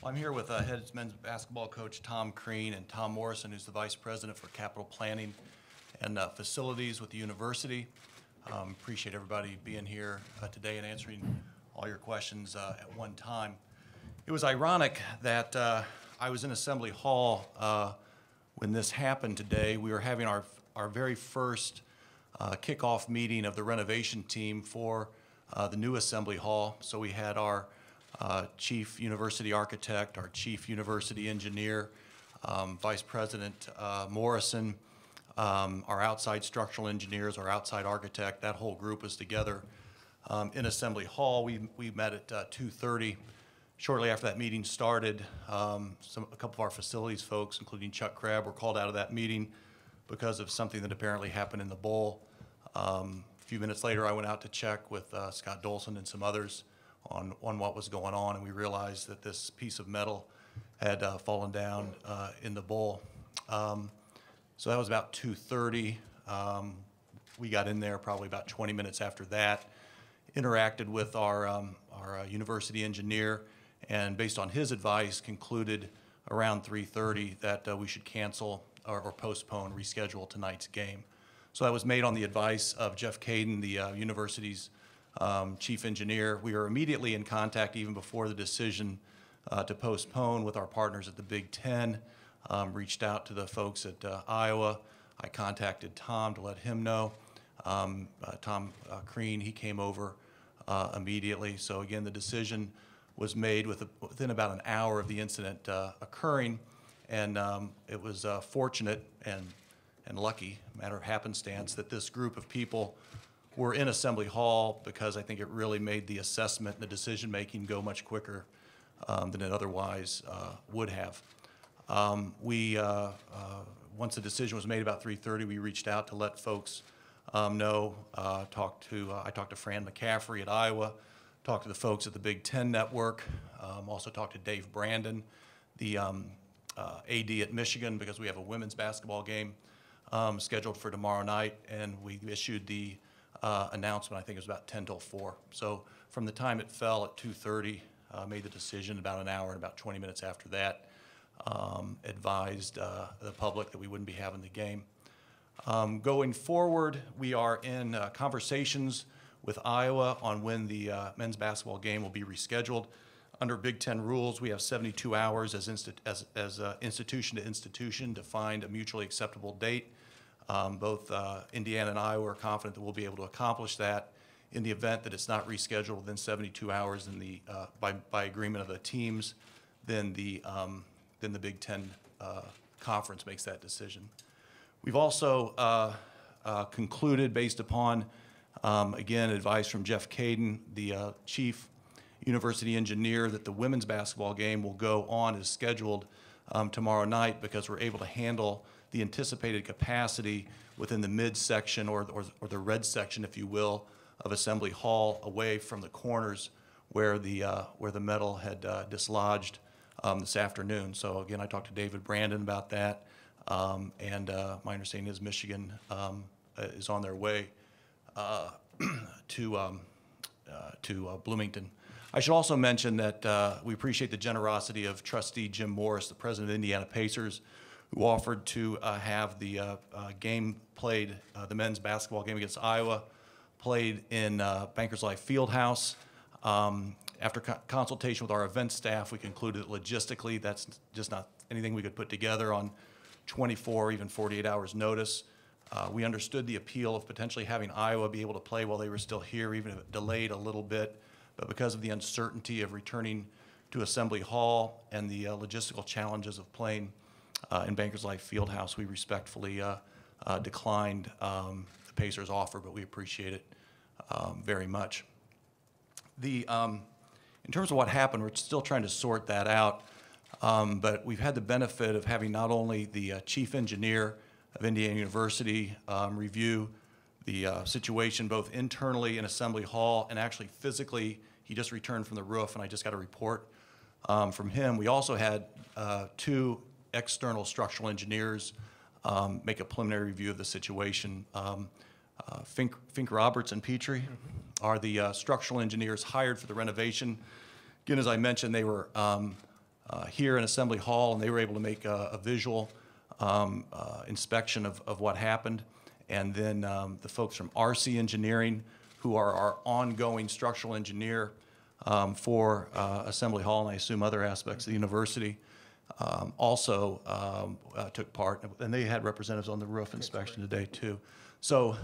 Well, I'm here with head men's basketball coach Tom Crean and Tom Morrison, who's the vice president for capital planning and facilities with the university. Appreciate everybody being here today and answering all your questions at one time. It was ironic that I was in Assembly Hall when this happened today. We were having our very first kickoff meeting of the renovation team for the new Assembly Hall. So we had our chief university architect, our chief university engineer, Vice President Morrison, our outside structural engineers, our outside architect. That whole group was together in Assembly Hall. We met at 2:30. Shortly after that meeting started, a couple of our facilities folks, including Chuck Crabb, were called out of that meeting because of something that apparently happened in the bowl. A few minutes later, I went out to check with Scott Dolson and some others on what was going on, and we realized that this piece of metal had fallen down in the bowl. So that was about 2:30. We got in there probably about 20 minutes after that, interacted with our university engineer, and based on his advice, concluded around 3:30 that we should cancel or postpone, reschedule tonight's game. So that was made on the advice of Jeff Caden, the university's chief engineer. We were immediately in contact, even before the decision to postpone, with our partners at the Big Ten. Reached out to the folks at Iowa. I contacted Tom to let him know. Tom Crean, he came over immediately. So again, the decision was made within about an hour of the incident occurring, and it was fortunate and lucky, matter of happenstance, that this group of people were in Assembly Hall, because I think it really made the assessment and the decision-making go much quicker than it otherwise would have. Once the decision was made about 3:30, we reached out to let folks know. I talked to Fran McCaffrey at Iowa, talked to the folks at the Big Ten Network, also talked to Dave Brandon, the AD at Michigan, because we have a women's basketball game scheduled for tomorrow night, and we issued the announcement. I think it was about 10 till 4. So from the time it fell at 2:30, made the decision about an hour, and about 20 minutes after that, advised the public that we wouldn't be having the game. Going forward, we are in conversations with Iowa on when the men's basketball game will be rescheduled. Under Big Ten rules, we have 72 hours as institution to institution to find a mutually acceptable date. Both Indiana and Iowa are confident that we'll be able to accomplish that. In the event that it's not rescheduled within 72 hours, by agreement of the teams, then the Big Ten conference makes that decision. We've also concluded, based upon, again, advice from Jeff Caden, the chief university engineer, that the women's basketball game will go on as scheduled tomorrow night, because we're able to handle the anticipated capacity within the midsection or the red section, if you will, of Assembly Hall, away from the corners where the metal had dislodged this afternoon. So again, I talked to David Brandon about that, and my understanding is Michigan is on their way to Bloomington. I should also mention that we appreciate the generosity of Trustee Jim Morris, the president of the Indiana Pacers, who offered to have the game played, the men's basketball game against Iowa, played in Bankers Life Fieldhouse. After consultation with our event staff, we concluded that logistically that's just not anything we could put together on 24, even 48 hours notice. We understood the appeal of potentially having Iowa be able to play while they were still here, even if it delayed a little bit. But because of the uncertainty of returning to Assembly Hall and the logistical challenges of playing in Bankers Life Fieldhouse, we respectfully declined the Pacers' offer, but we appreciate it very much. In terms of what happened, we're still trying to sort that out, but we've had the benefit of having not only the chief engineer of Indiana University review the situation both internally in Assembly Hall and actually physically. He just returned from the roof, and I just got a report from him. We also had 2 external structural engineers make a preliminary review of the situation. Fink, Roberts, and Petrie are the structural engineers hired for the renovation. Again, as I mentioned, they were here in Assembly Hall, and they were able to make a visual inspection of what happened. And then the folks from RC Engineering, who are our ongoing structural engineer for Assembly Hall, and I assume other aspects of the university, also took part. And they had representatives on the roof inspection today, too. So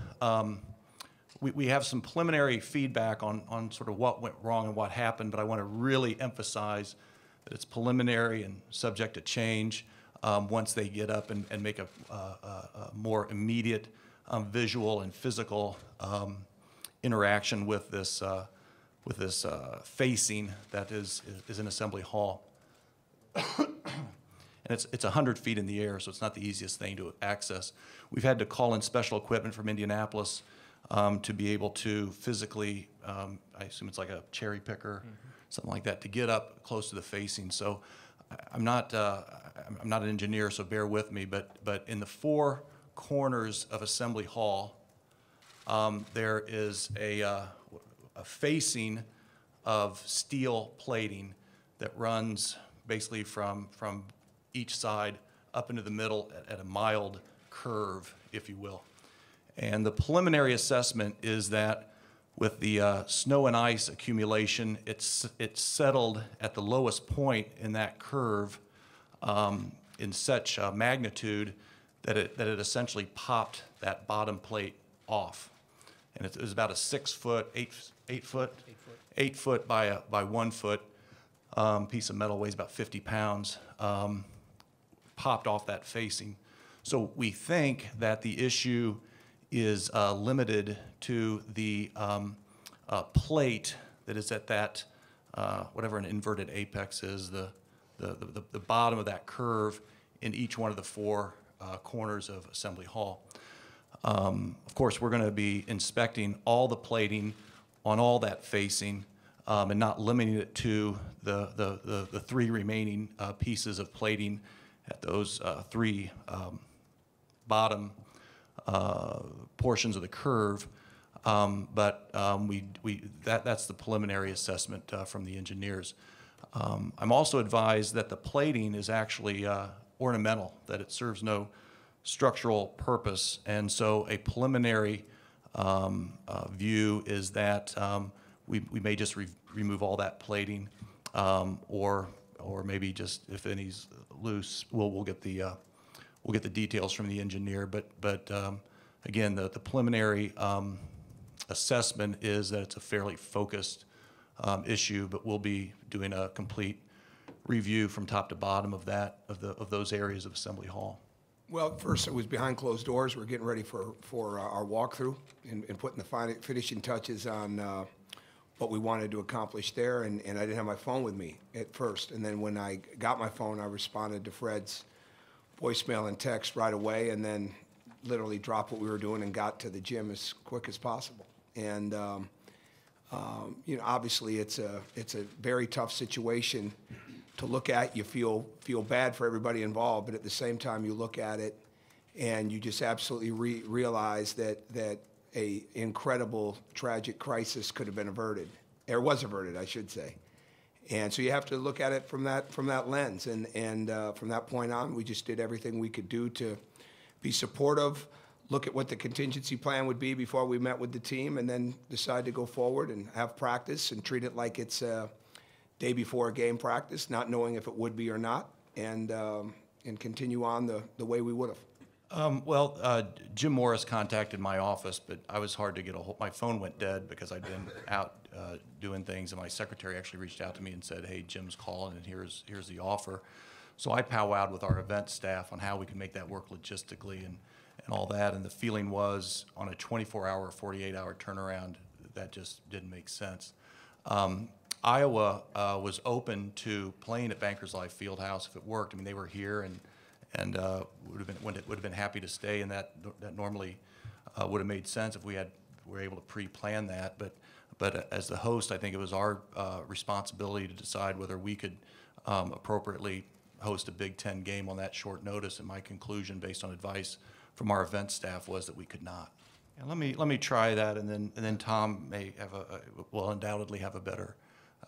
we have some preliminary feedback on sort of what went wrong and what happened, but I want to really emphasize that it's preliminary and subject to change once they get up and make a more immediate visual and physical interaction with this facing that is in Assembly Hall. And it's 100 feet in the air, so it's not the easiest thing to access. We've had to call in special equipment from Indianapolis to be able to physically, I assume it's like a cherry picker, something like that, to get up close to the facing. So I'm not an engineer, so bear with me, but in the four corners of Assembly Hall, there is a facing of steel plating that runs basically from each side up into the middle at a mild curve, if you will. And the preliminary assessment is that with the snow and ice accumulation, it's settled at the lowest point in that curve in such magnitude that it essentially popped that bottom plate off. And it was about a 6 foot, 8 foot by 1 foot piece of metal, weighs about 50 pounds, popped off that facing. So we think that the issue is limited to the plate that is at that, whatever an inverted apex is, the bottom of that curve in each one of the four corners of Assembly Hall. Of course, we're going to be inspecting all the plating on all that facing and not limiting it to the three remaining pieces of plating at those three bottom portions of the curve. That's the preliminary assessment from the engineers. I'm also advised that the plating is actually ornamental, that it serves no structural purpose, and so a preliminary view is that we may just remove all that plating, or maybe just if any's loose, we'll get the details from the engineer. But again, the preliminary assessment is that it's a fairly focused issue, but we'll be doing a complete review from top to bottom of those areas of Assembly Hall. Well, first it was behind closed doors. We're getting ready for our walkthrough and putting the finishing touches on what we wanted to accomplish there. And I didn't have my phone with me at first. And then when I got my phone, I responded to Fred's voicemail and text right away, and then literally dropped what we were doing and got to the gym as quick as possible. And you know, obviously it's a very tough situation to look at. You feel bad for everybody involved, but at the same time you look at it and you just absolutely realize that a incredible tragic crisis could have been averted, or was averted, I should say. And so you have to look at it from that lens. And from that point on, we just did everything we could do to be supportive, look at what the contingency plan would be before we met with the team, and then decide to go forward and have practice and treat it like it's a day before a game practice, not knowing if it would be or not, and continue on the way we would have. Jim Morris contacted my office, but I was hard to get a hold. My phone went dead because I'd been out doing things, and my secretary actually reached out to me and said, "Hey, Jim's calling, and here's the offer." So I powwowed with our event staff on how we could make that work logistically and all that, and the feeling was on a 24-hour, 48-hour turnaround, that just didn't make sense. Iowa was open to playing at Bankers Life Fieldhouse if it worked. I mean, they were here and would have been happy to stay, and that normally would have made sense if we were able to pre-plan that. But as the host, I think it was our responsibility to decide whether we could appropriately host a Big Ten game on that short notice. And my conclusion, based on advice from our event staff, was that we could not. And let me try that, and then Tom may will undoubtedly have a better,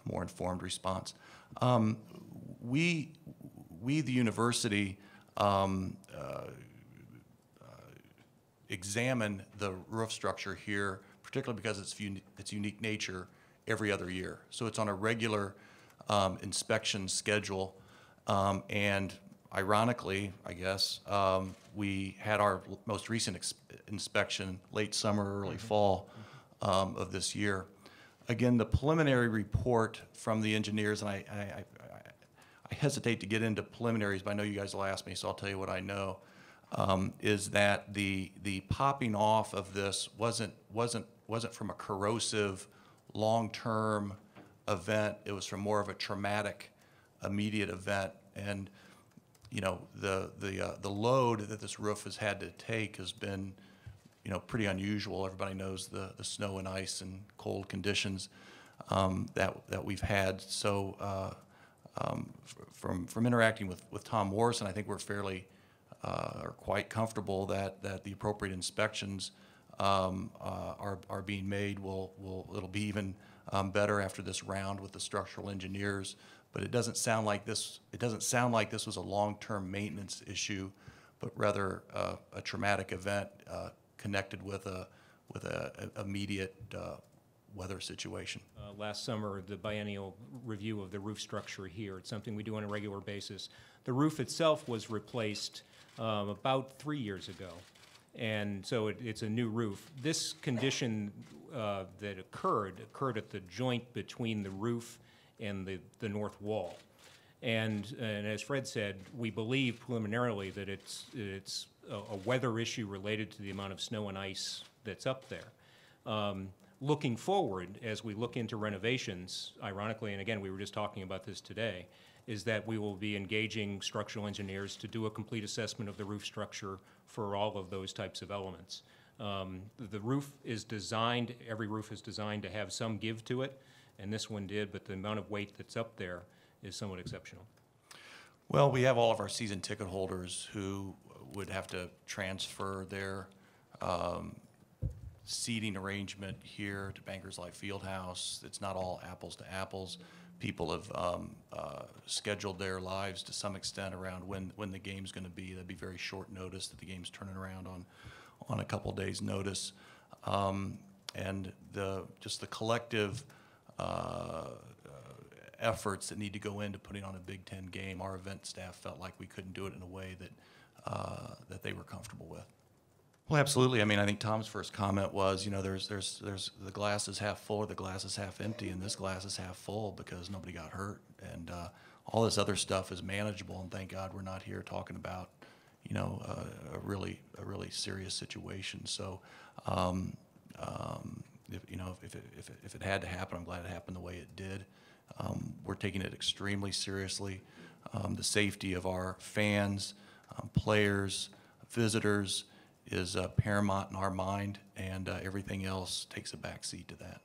more informed response. We we, the university, examine the roof structure here, particularly because its unique nature, every other year. So it's on a regular inspection schedule, and ironically, I guess, we had our most recent inspection late summer, early fall of this year. Again, the preliminary report from the engineers, and I hesitate to get into preliminaries, but I know you guys will ask me, so I'll tell you what I know, is that the popping off of this wasn't from a corrosive, long-term event. It was from more of a traumatic, immediate event. And you know, the load that this roof has had to take has been, you know, pretty unusual. Everybody knows the snow and ice and cold conditions that we've had. So from interacting with Tom Morrison, I think we're fairly are quite comfortable that the appropriate inspections are being made. It'll be even better after this round with the structural engineers. But it doesn't sound like this. It doesn't sound like this was a long-term maintenance issue, but rather a traumatic event connected with a immediate weather situation. Last summer, the biennial review of the roof structure here. It's something we do on a regular basis. The roof itself was replaced about 3 years ago, and so it's a new roof. This condition that occurred at the joint between the roof and the north wall. And as Fred said, we believe preliminarily that it's a weather issue related to the amount of snow and ice that's up there. Looking forward, as we look into renovations, ironically, and again, we were just talking about this today, is that we will be engaging structural engineers to do a complete assessment of the roof structure for all of those types of elements. The roof is designed, every roof is designed to have some give to it, and this one did, but the amount of weight that's up there is somewhat exceptional. Well, we have all of our season ticket holders who would have to transfer their seating arrangement here to Bankers Life Fieldhouse. It's not all apples to apples. People have scheduled their lives to some extent around when the game's going to be. That'd be very short notice that the game's turning around on a couple days' notice. And just the collective efforts that need to go into putting on a Big Ten game, our event staff felt like we couldn't do it in a way that they were comfortable with. Well, absolutely. I mean, I think Tom's first comment was, you know, there's the glass is half full or the glass is half empty, and this glass is half full because nobody got hurt, and all this other stuff is manageable. And thank God we're not here talking about, you know, a really serious situation. So, if it had to happen, I'm glad it happened the way it did. We're taking it extremely seriously. The safety of our fans, players, visitors is paramount in our mind, and everything else takes a back seat to that.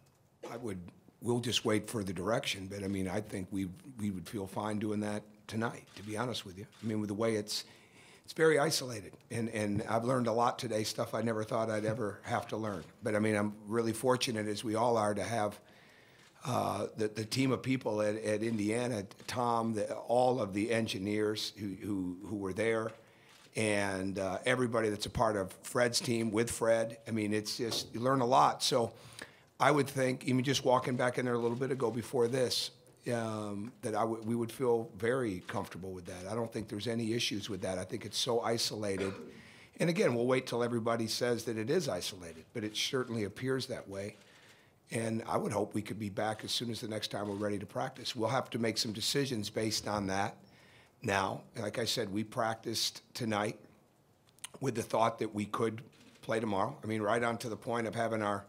We'll just wait for the direction, but I mean, I think we would feel fine doing that tonight, to be honest with you. I mean, with the way it's very isolated, and I've learned a lot today, stuff I never thought I'd ever have to learn. But I mean, I'm really fortunate, as we all are, to have the team of people at Indiana, Tom, all of the engineers who were there, and everybody that's a part of Fred's team with Fred. I mean, it's just, you learn a lot. So I would think, even just walking back in there a little bit ago before this, that we would feel very comfortable with that. I don't think there's any issues with that. I think it's so isolated. And again, we'll wait till everybody says that it is isolated, but it certainly appears that way. And I would hope we could be back as soon as the next time we're ready to practice. We'll have to make some decisions based on that. Now, like I said, we practiced tonight with the thought that we could play tomorrow. I mean, right on to the point of having our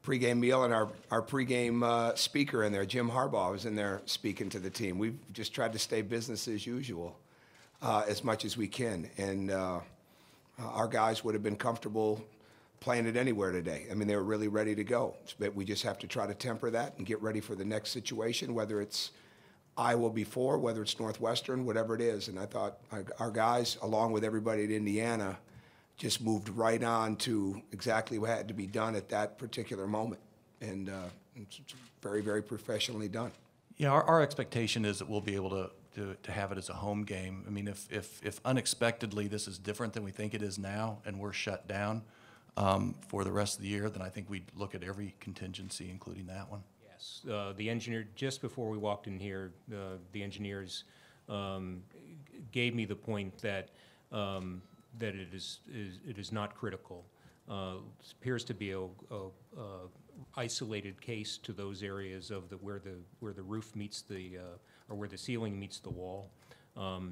pregame meal, and our pregame speaker in there, Jim Harbaugh, was in there speaking to the team. We've just tried to stay business as usual as much as we can. And our guys would have been comfortable playing it anywhere today. I mean, they were really ready to go. But we just have to try to temper that and get ready for the next situation, whether it's Iowa before, whether it's Northwestern, whatever it is. And I thought our guys, along with everybody at Indiana, just moved right on to exactly what had to be done at that particular moment. And it's very, very professionally done. Yeah, our expectation is that we'll be able to have it as a home game. I mean, if unexpectedly this is different than we think it is now, and we're shut down for the rest of the year, then I think we'd look at every contingency, including that one. Yes, the engineer, just before we walked in here, the engineers gave me the point that that it is not critical. It appears to be a isolated case to those areas of where the roof meets the or where the ceiling meets the wall.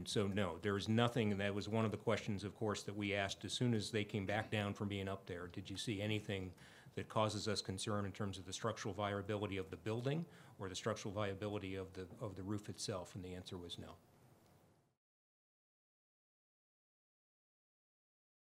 So no, there is nothing, and that was one of the questions, of course, that we asked as soon as they came back down from being up there. Did you see anything that causes us concern in terms of the structural viability of the building or the structural viability of the roof itself? And the answer was no.